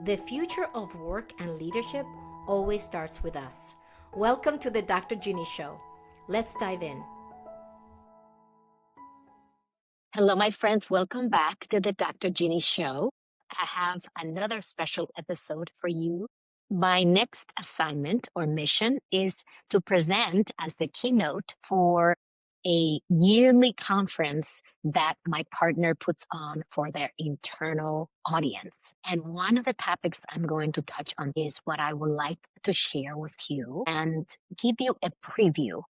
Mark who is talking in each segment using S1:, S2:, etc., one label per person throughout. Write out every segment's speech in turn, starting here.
S1: The future of work and leadership always starts with us. Welcome to the Dr. Ginny Show. Let's dive in.
S2: Hello, my friends. Welcome back to the Dr. Ginny Show. I have another special episode for you. My next assignment or mission is to present as the keynote for a yearly conference that my partner puts on for their internal audience. And one of the topics I'm going to touch on is what I would like to share with you and give you a preview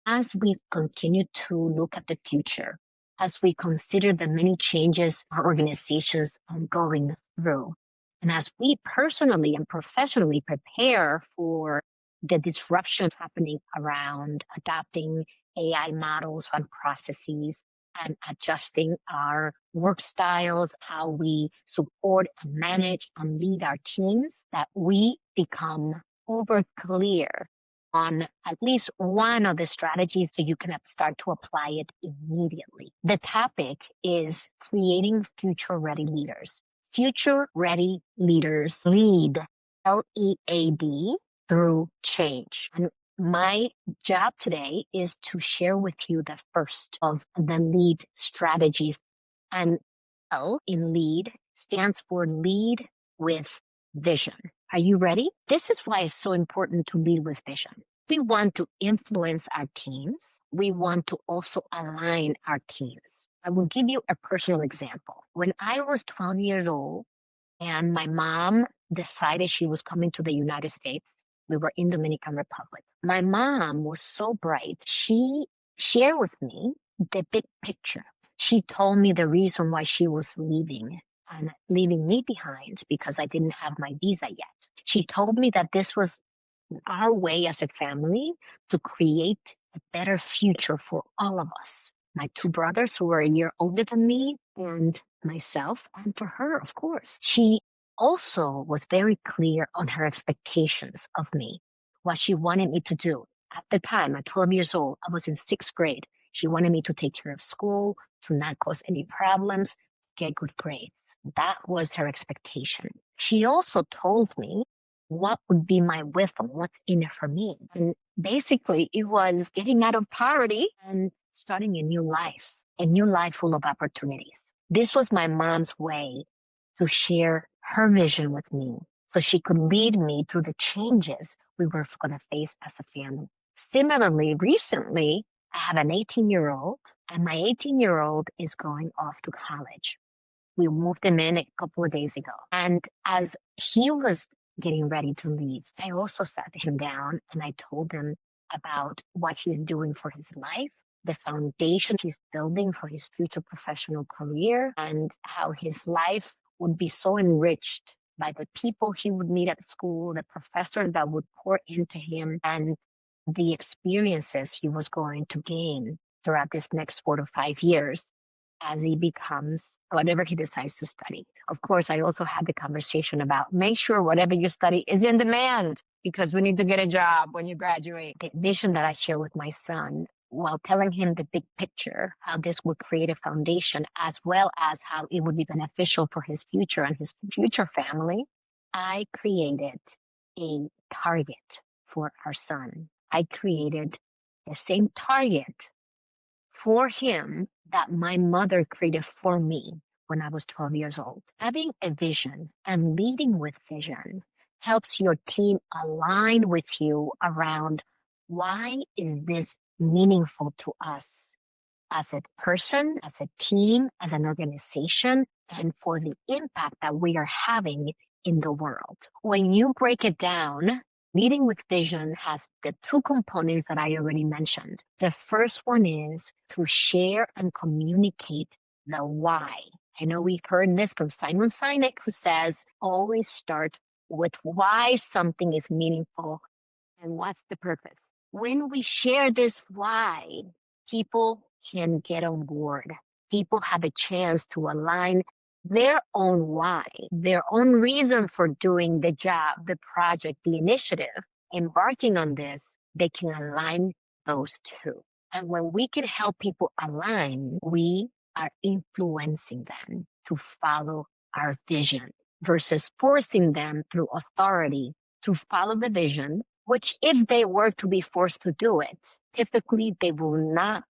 S2: as we continue to look at the future, as we consider the many changes our organizations are going through, and as we personally and professionally prepare for the disruption happening around adopting AI models and processes and adjusting our work styles, how we support and manage and lead our teams, that we become over clear on at least one of the strategies so you can start to apply it immediately. The topic is creating future-ready leaders. Future-ready leaders lead, L-E-A-D, through change. And my job today is to share with you the first of the lead strategies. And L in lead stands for lead with vision. Are you ready? This is why it's so important to lead with vision. We want to influence our teams. We want to also align our teams. I will give you a personal example. When I was 12 years old and my mom decided she was coming to the United States, we were in Dominican Republic. My mom was so bright. She shared with me the big picture. She told me the reason why she was leaving and leaving me behind because I didn't have my visa yet. She told me that this was our way as a family to create a better future for all of us. My two brothers who were a year older than me and myself, and for her, of course. She also was very clear on her expectations of me, what she wanted me to do. At the time, at 12 years old, I was in sixth grade. She wanted me to take care of school, to not cause any problems, get good grades. That was her expectation. She also told me what would be my wisdom, what's in it for me. And basically, it was getting out of poverty and starting a new life full of opportunities. This was my mom's way to share her vision with me so she could lead me through the changes we were going to face as a family. Similarly, recently, I have an 18-year-old, and my 18-year-old is going off to college. We moved him in a couple of days ago. And as he was getting ready to leave, I also sat him down and I told him about what he's doing for his life, the foundation he's building for his future professional career, and how his life would be so enriched by the people he would meet at school, the professors that would pour into him, and the experiences he was going to gain throughout this next 4 to 5 years as he becomes whatever he decides to study. Of course, I also had the conversation about make sure whatever you study is in demand because we need to get a job when you graduate. The vision that I share with my son while telling him the big picture, how this would create a foundation as well as how it would be beneficial for his future and his future family, I created a target for our son. I created the same target for him that my mother created for me when I was 12 years old. Having a vision and leading with vision helps your team align with you around why is this meaningful to us as a person, as a team, as an organization, and for the impact that we are having in the world. When you break it down, leading with vision has the two components that I already mentioned. The first one is to share and communicate the why. I know we've heard this from Simon Sinek, who says, always start with why something is meaningful and what's the purpose. When we share this why, people can get on board. People have a chance to align their own why, their own reason for doing the job, the project, the initiative, embarking on this, they can align those two. And when we can help people align, we are influencing them to follow our vision. versus forcing them through authority to follow the vision, which if they were to be forced to do it, typically they will not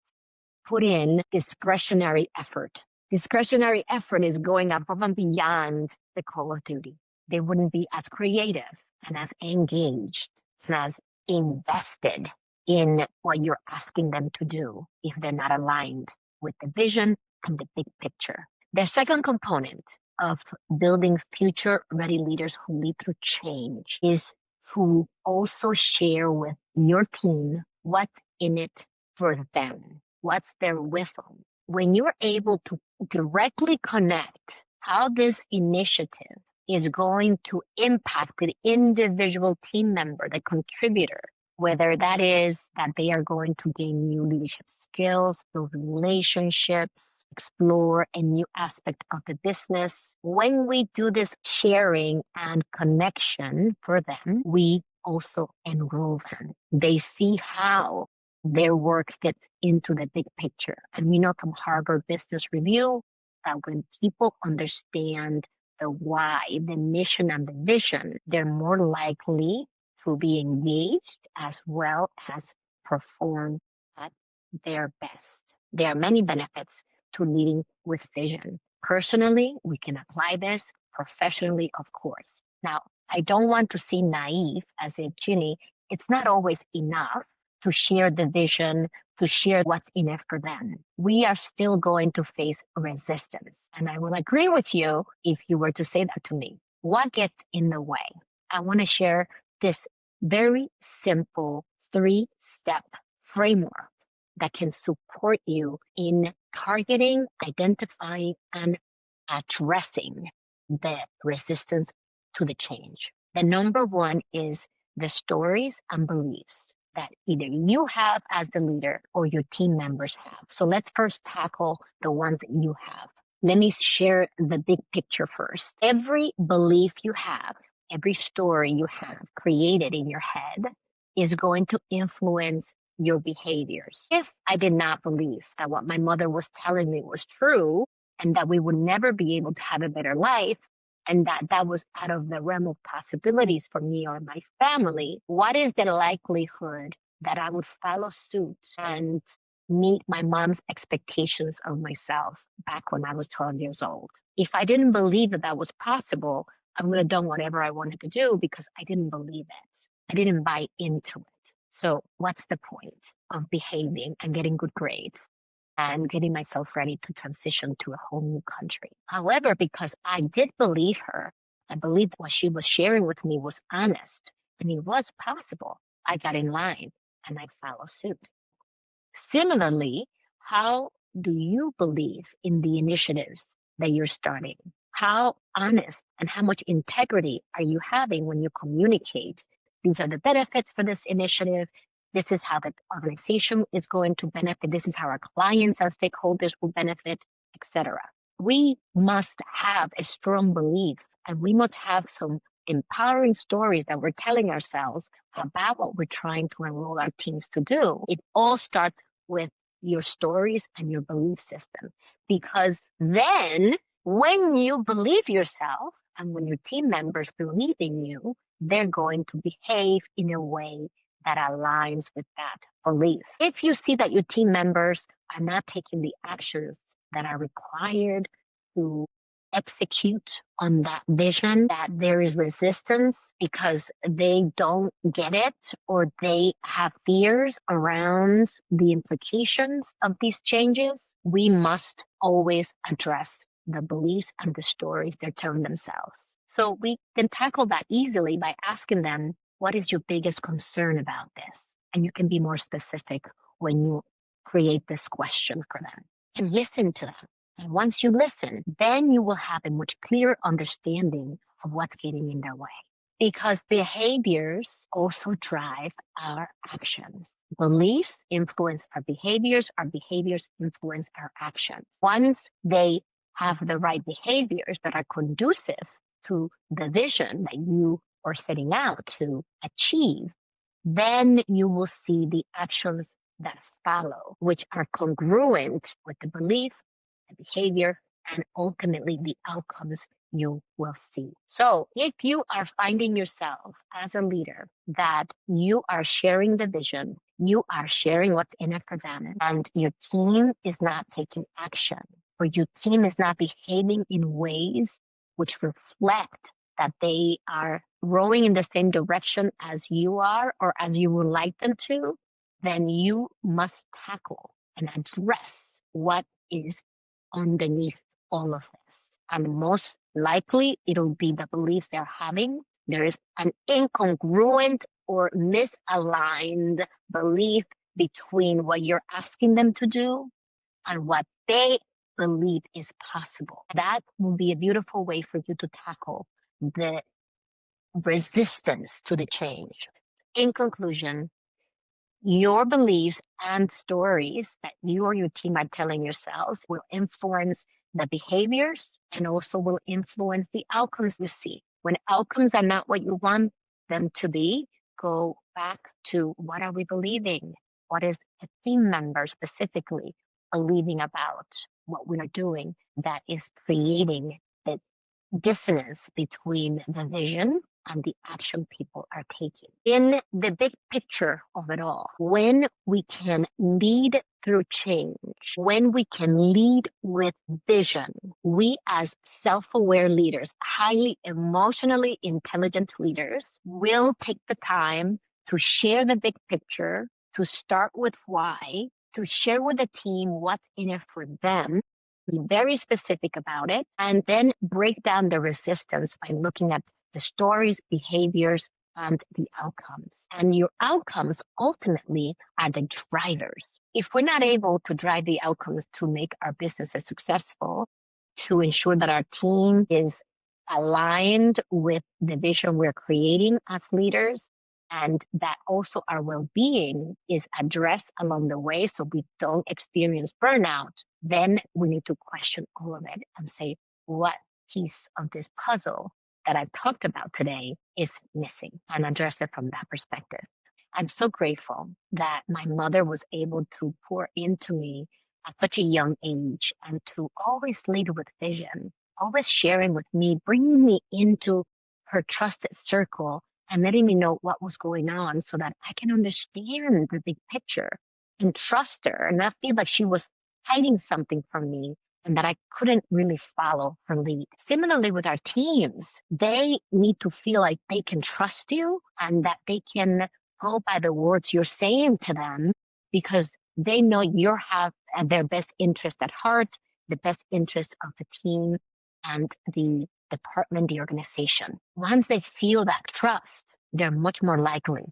S2: put in discretionary effort. Discretionary effort is going above and beyond the call of duty. They wouldn't be as creative and as engaged and as invested in what you're asking them to do if they're not aligned with the vision and the big picture. The second component of building future ready leaders who lead through change is who also share with your team what's in it for them. What's their rhythm? When you're able to directly connect how this initiative is going to impact the individual team member, the contributor, whether that is that they are going to gain new leadership skills, build relationships, explore a new aspect of the business. When we do this sharing and connection for them, we also enroll them. They see how their work fits into the big picture. And we know from Harvard Business Review that when people understand the why, the mission and the vision, they're more likely to be engaged as well as perform at their best. There are many benefits to leading with vision. Personally, we can apply this. Professionally, of course. Now, I don't want to seem naive as if, Ginny, it's not always enough to share the vision, to share what's in it for them. We are still going to face resistance. And I will agree with you if you were to say that to me. What gets in the way? I want to share this very simple 3-step framework that can support you in targeting, identifying, and addressing the resistance to the change. The number one is the stories and beliefs that either you have as the leader or your team members have. So let's first tackle the ones that you have. Let me share the big picture first. Every belief you have, every story you have created in your head is going to influence your behaviors. If I did not believe that what my mother was telling me was true and that we would never be able to have a better life, and that was out of the realm of possibilities for me or my family, what is the likelihood that I would follow suit and meet my mom's expectations of myself back when I was 12 years old? If I didn't believe that that was possible, I would have done whatever I wanted to do because I didn't believe it. I didn't buy into it. So what's the point of behaving and getting good grades and getting myself ready to transition to a whole new country? However, because I did believe her, I believed what she was sharing with me was honest and it was possible, I got in line and I followed suit. Similarly, how do you believe in the initiatives that you're starting? How honest and how much integrity are you having when you communicate? These are the benefits for this initiative. This is how the organization is going to benefit. This is how our clients, our stakeholders will benefit, etc. We must have a strong belief and we must have some empowering stories that we're telling ourselves about what we're trying to enroll our teams to do. It all starts with your stories and your belief system, because then when you believe yourself and when your team members believe in you, they're going to behave in a way that aligns with that belief. If you see that your team members are not taking the actions that are required to execute on that vision, that there is resistance because they don't get it or they have fears around the implications of these changes, we must always address the beliefs and the stories they're telling themselves. So we can tackle that easily by asking them, what is your biggest concern about this? And you can be more specific when you create this question for them and listen to them. And once you listen, then you will have a much clearer understanding of what's getting in their way. Because behaviors also drive our actions. Beliefs influence our behaviors influence our actions. Once they have the right behaviors that are conducive to the vision that you are setting out to achieve, then you will see the actions that follow, which are congruent with the belief, the behavior, and ultimately the outcomes you will see. So if you are finding yourself as a leader that you are sharing the vision, you are sharing what's in it for them, and your team is not taking action, or your team is not behaving in ways which reflect that they are rowing in the same direction as you are or as you would like them to, then you must tackle and address what is underneath all of this. And most likely, it'll be the beliefs they're having. There is an incongruent or misaligned belief between what you're asking them to do and what they believe is possible. That will be a beautiful way for you to tackle the resistance to the change. In conclusion, your beliefs and stories that you or your team are telling yourselves will influence the behaviors and also will influence the outcomes you see. When outcomes are not what you want them to be, go back to what are we believing? What is a team member specifically believing about what we are doing that is creating the dissonance between the vision and the action people are taking. In the big picture of it all, when we can lead through change, when we can lead with vision, we as self-aware leaders, highly emotionally intelligent leaders, will take the time to share the big picture, to start with why, to share with the team what's in it for them, be very specific about it, and then break down the resistance by looking at the stories, behaviors, and the outcomes. And your outcomes ultimately are the drivers. If we're not able to drive the outcomes to make our businesses successful, to ensure that our team is aligned with the vision we're creating as leaders, and that also our well-being is addressed along the way so we don't experience burnout, then we need to question all of it and say, what piece of this puzzle that I've talked about today is missing, and address it from that perspective. I'm so grateful that my mother was able to pour into me at such a young age and to always lead with vision, always sharing with me, bringing me into her trusted circle and letting me know what was going on so that I can understand the big picture and trust her and not feel like she was hiding something from me and that I couldn't really follow her lead. Similarly with our teams, they need to feel like they can trust you and that they can go by the words you're saying to them because they know you have their best interest at heart, the best interest of the team and the department, the organization. Once they feel that trust, they're much more likely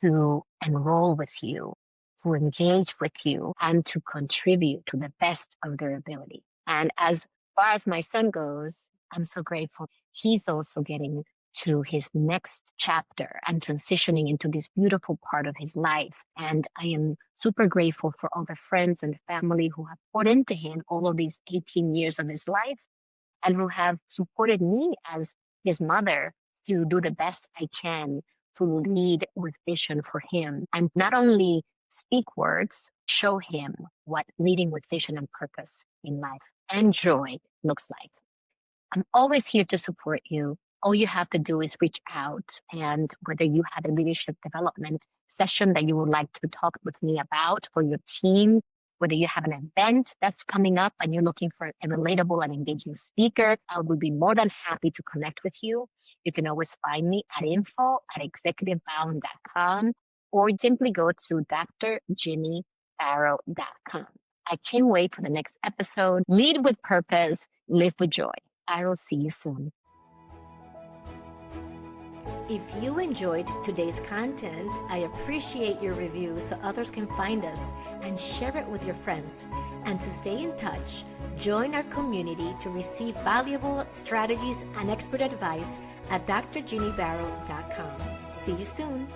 S2: to enroll with you, to engage with you, and to contribute to the best of their ability. And as far as my son goes, I'm so grateful. He's also getting to his next chapter and transitioning into this beautiful part of his life. And I am super grateful for all the friends and family who have poured into him all of these 18 years of his life and who have supported me as his mother to do the best I can to lead with vision for him and not only speak words, show him what leading with vision and purpose in life and joy looks like. I'm always here to support you. All you have to do is reach out, and whether you have a leadership development session that you would like to talk with me about for your team, whether you have an event that's coming up and you're looking for a relatable and engaging speaker, I would be more than happy to connect with you. You can always find me at info@executivebound.com or simply go to drginnybarrow.com. I can't wait for the next episode. Lead with purpose, live with joy. I will see you soon.
S1: If you enjoyed today's content, I appreciate your review so others can find us and share it with your friends. And to stay in touch, join our community to receive valuable strategies and expert advice at drginnybarrow.com. See you soon.